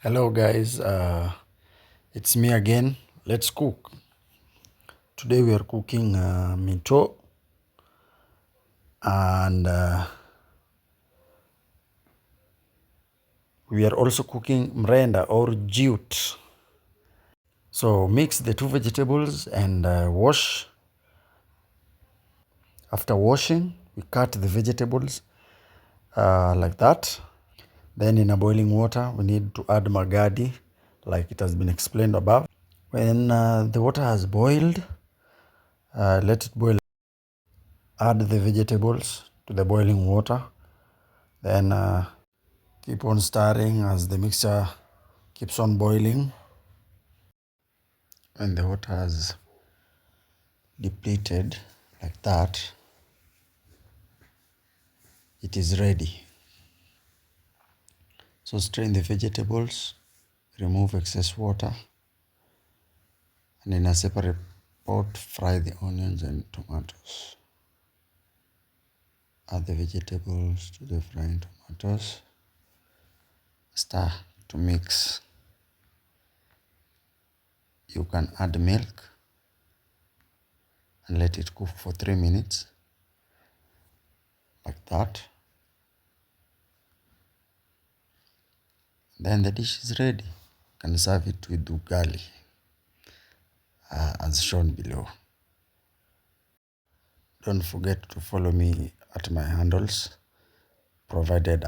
Hello guys, it's me again. Let's cook. Today we are cooking mito and we are also cooking mrenda or jute. So mix the two vegetables and wash. After washing, we cut the vegetables like that. Then in a boiling water, we need to add magadi like it has been explained above. When the water has boiled, let it boil. Add the vegetables to the boiling water. Then keep on stirring as the mixture keeps on boiling. When the water has depleted like that, it is ready. So strain the vegetables, remove excess water, and in a separate pot, fry the onions and tomatoes. Add the vegetables to the frying tomatoes. Stir to mix. You can add milk and let it cook for 3 minutes like that. Then the dish is ready. You can serve it with ugali as shown below. Don't forget to follow me at my handles provided